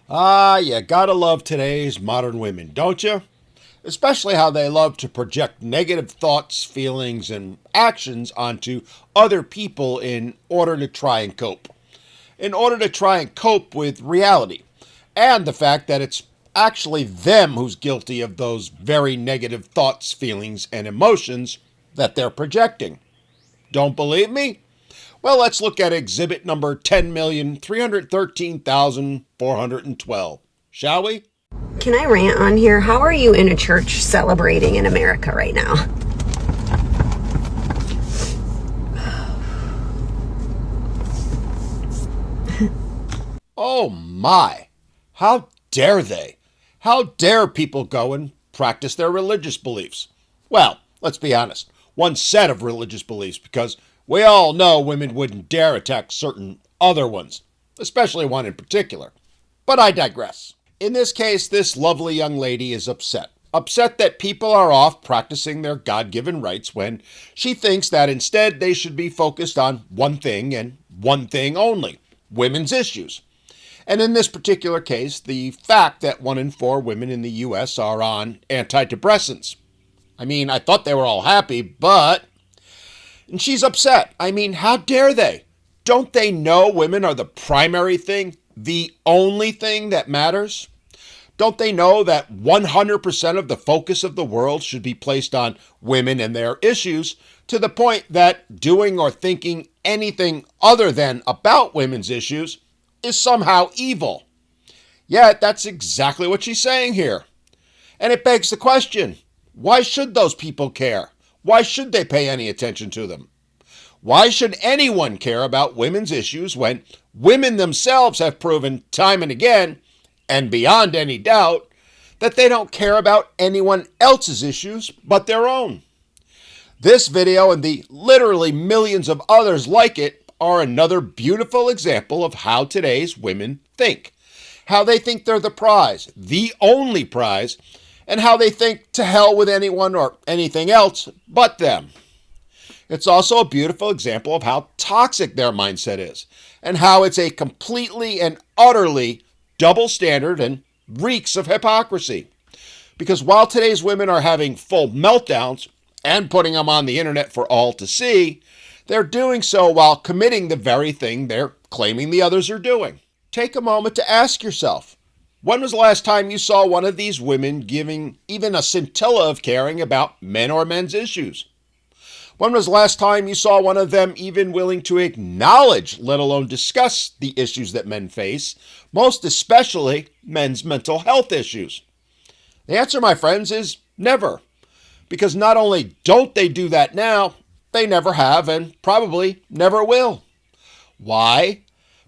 Ah, you gotta love today's modern women, don't you? Especially how they love to project negative thoughts, feelings, and actions onto other people in order to try and cope. In order to try and cope with reality. And the fact that it's actually them who's guilty of those very negative thoughts, feelings, and emotions that they're projecting. Don't believe me? Well, let's look at exhibit number 10,313,412, shall we? Can I rant on here? How are you in a church celebrating in America right now? Oh my! How dare they? How dare people go and practice their religious beliefs? Well, let's be honest, one set of religious beliefs, because we all know women wouldn't dare attack certain other ones, especially one in particular. But I digress. In this case, this lovely young lady is upset. Upset that people are off practicing their God given rights when she thinks that instead they should be focused on one thing and one thing only: women's issues. And in this particular case, the fact that 1 in 4 women in the U.S. are on antidepressants. I mean, I thought they were all happy, but. And she's upset. I mean, how dare they? Don't they know women are the primary thing, the only thing that matters? Don't they know that 100% of the focus of the world should be placed on women and their issues, to the point that doing or thinking anything other than about women's issues is somehow evil? Yet that's exactly what she's saying here. And it begs the question, why should those people care? Why should they pay any attention to them? Why should anyone care about women's issues when women themselves have proven time and again, and beyond any doubt, that they don't care about anyone else's issues but their own? This video and the literally millions of others like it are another beautiful example of how today's women think. How they think they're the prize, the only prize, and how they think to hell with anyone or anything else but them. It's also a beautiful example of how toxic their mindset is, and how it's a completely and utterly double standard and reeks of hypocrisy. Because while today's women are having full meltdowns and putting them on the internet for all to see, they're doing so while committing the very thing they're claiming the others are doing. Take a moment to ask yourself, when was the last time you saw one of these women giving even a scintilla of caring about men or men's issues? When was the last time you saw one of them even willing to acknowledge, let alone discuss, the issues that men face, most especially men's mental health issues? The answer, my friends, is never. Because not only don't they do that now, they never have and probably never will. Why?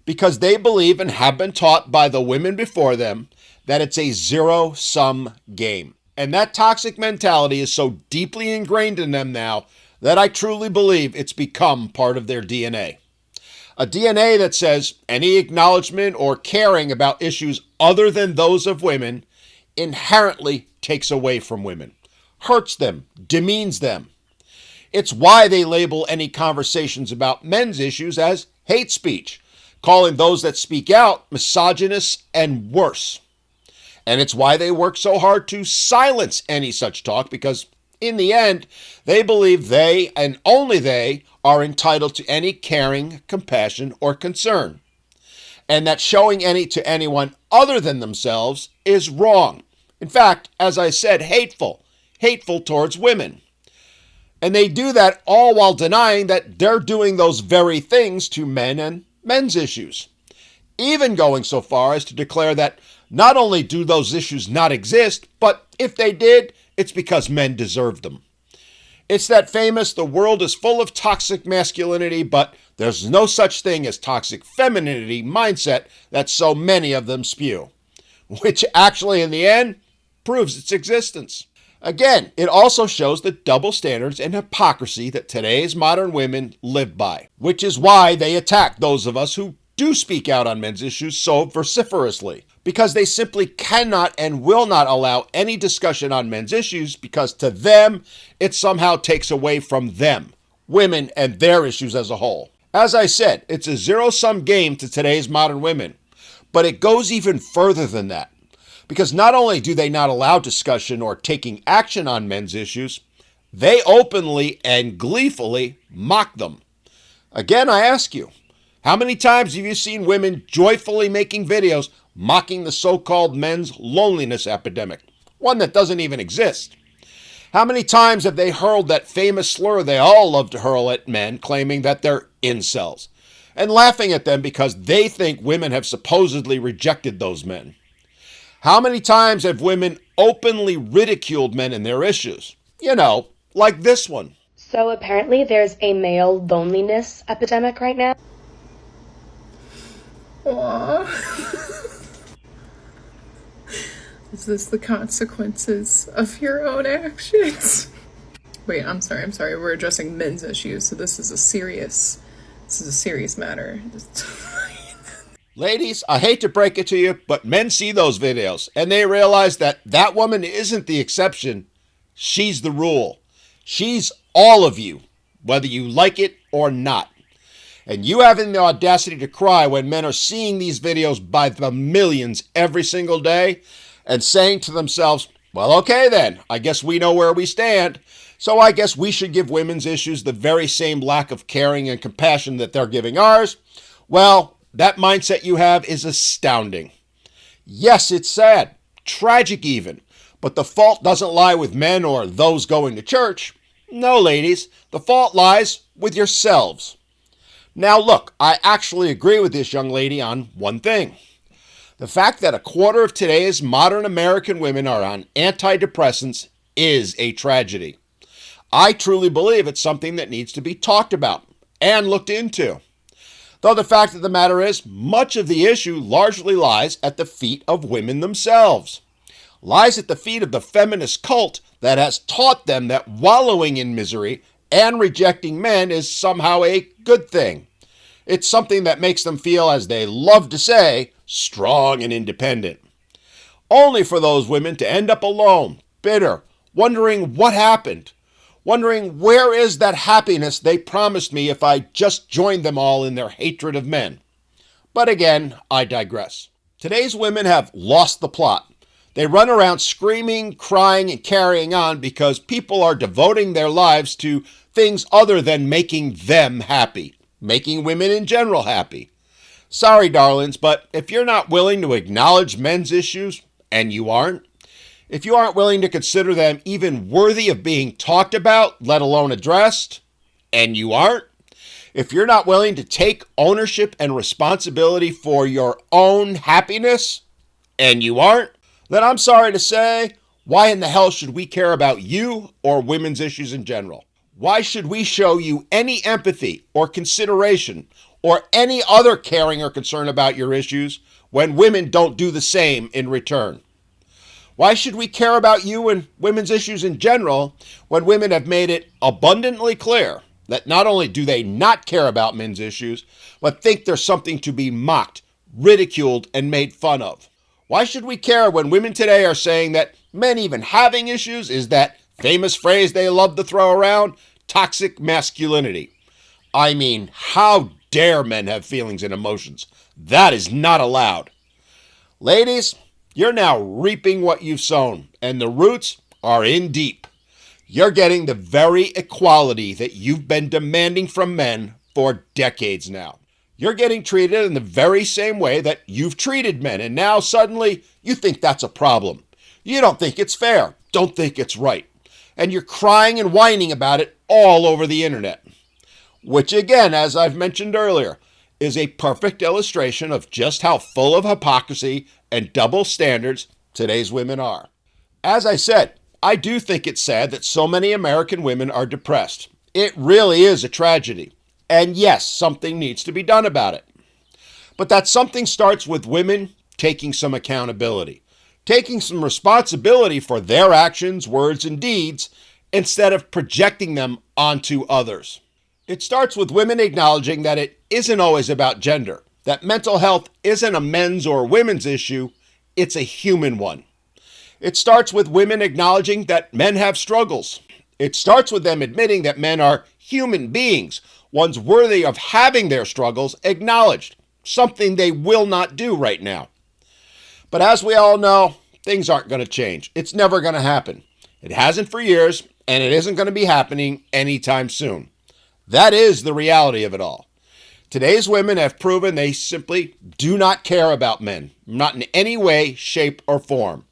Because they believe and have been taught by the women before them that it's a zero-sum game. And that toxic mentality is so deeply ingrained in them now that I truly believe it's become part of their DNA. A DNA that says any acknowledgement or caring about issues other than those of women inherently takes away from women, hurts them, demeans them. It's why they label any conversations about men's issues as hate speech, calling those that speak out misogynists and worse. And it's why they work so hard to silence any such talk, because in the end, they believe they, and only they, are entitled to any caring, compassion, or concern. And that showing any to anyone other than themselves is wrong. In fact, as I said, hateful towards women. And they do that all while denying that they're doing those very things to men and men's issues. Even going so far as to declare that not only do those issues not exist, but if they did, it's because men deserve them. It's that famous, the world is full of toxic masculinity, but there's no such thing as toxic femininity mindset that so many of them spew. Which actually, in the end, proves its existence. Again, it also shows the double standards and hypocrisy that today's modern women live by, which is why they attack those of us who do speak out on men's issues so vociferously, because they simply cannot and will not allow any discussion on men's issues, because to them, it somehow takes away from them, women, and their issues as a whole. As I said, it's a zero-sum game to today's modern women. But it goes even further than that. Because not only do they not allow discussion or taking action on men's issues, they openly and gleefully mock them. Again, I ask you, how many times have you seen women joyfully making videos mocking the so-called men's loneliness epidemic, one that doesn't even exist? How many times have they hurled that famous slur they all love to hurl at men, claiming that they're incels, and laughing at them because they think women have supposedly rejected those men? How many times have women openly ridiculed men and their issues? You know, like this one. So apparently there's a male loneliness epidemic right now. Aww. Is this the consequences of your own actions? Wait, I'm sorry. We're addressing men's issues, so this is a serious matter. Ladies, I hate to break it to you, but men see those videos and they realize that that woman isn't the exception. She's the rule. She's all of you, whether you like it or not. And you having the audacity to cry when men are seeing these videos by the millions every single day and saying to themselves, well, okay then, I guess we know where we stand. So I guess we should give women's issues the very same lack of caring and compassion that they're giving ours. Well, that mindset you have is astounding. Yes, it's sad, tragic even, but the fault doesn't lie with men or those going to church. No, ladies, the fault lies with yourselves. Now look, I actually agree with this young lady on one thing. The fact that a quarter of today's modern American women are on antidepressants is a tragedy. I truly believe it's something that needs to be talked about and looked into. Though the fact of the matter is, much of the issue largely lies at the feet of women themselves. Lies at the feet of the feminist cult that has taught them that wallowing in misery and rejecting men is somehow a good thing. It's something that makes them feel, as they love to say, strong and independent. Only for those women to end up alone, bitter, wondering what happened. Wondering where is that happiness they promised me if I just joined them all in their hatred of men. But again, I digress. Today's women have lost the plot. They run around screaming, crying, and carrying on because people are devoting their lives to things other than making them happy, making women in general happy. Sorry, darlings, but if you're not willing to acknowledge men's issues, and you aren't, if you aren't willing to consider them even worthy of being talked about, let alone addressed, and you aren't, if you're not willing to take ownership and responsibility for your own happiness, and you aren't, then I'm sorry to say, why in the hell should we care about you or women's issues in general? Why should we show you any empathy or consideration or any other caring or concern about your issues when women don't do the same in return? Why should we care about you and women's issues in general when women have made it abundantly clear that not only do they not care about men's issues, but think they're something to be mocked, ridiculed, and made fun of? Why should we care when women today are saying that men even having issues is that famous phrase they love to throw around, toxic masculinity? I mean, how dare men have feelings and emotions? That is not allowed. Ladies, you're now reaping what you've sown, and the roots are in deep. You're getting the very equality that you've been demanding from men for decades now. You're getting treated in the very same way that you've treated men, and now suddenly you think that's a problem. You don't think it's fair, don't think it's right, and you're crying and whining about it all over the internet. Which again, as I've mentioned earlier, is a perfect illustration of just how full of hypocrisy and double standards today's women are. As I said, I do think it's sad that so many American women are depressed. It really is a tragedy. And yes, something needs to be done about it. But that something starts with women taking some accountability, taking some responsibility for their actions, words, and deeds instead of projecting them onto others. It starts with women acknowledging that it isn't always about gender, that mental health isn't a men's or women's issue, it's a human one. It starts with women acknowledging that men have struggles. It starts with them admitting that men are human beings, ones worthy of having their struggles acknowledged. something they will not do right now. But as we all know, things aren't going to change. It's never going to happen. It hasn't for years, and it isn't going to be happening anytime soon. That is the reality of it all. Today's women have proven they simply do not care about men, not in any way, shape, or form.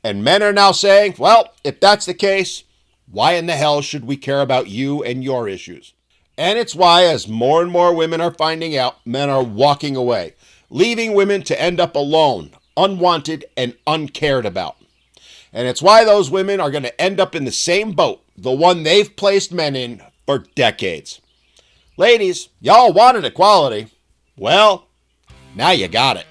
And men are now saying, well, if that's the case, why in the hell should we care about you and your issues? And it's why, as more and more women are finding out, men are walking away, leaving women to end up alone, unwanted, and uncared about. And it's why those women are going to end up in the same boat, the one they've placed men in for decades. Ladies, y'all wanted equality. Well, now you got it.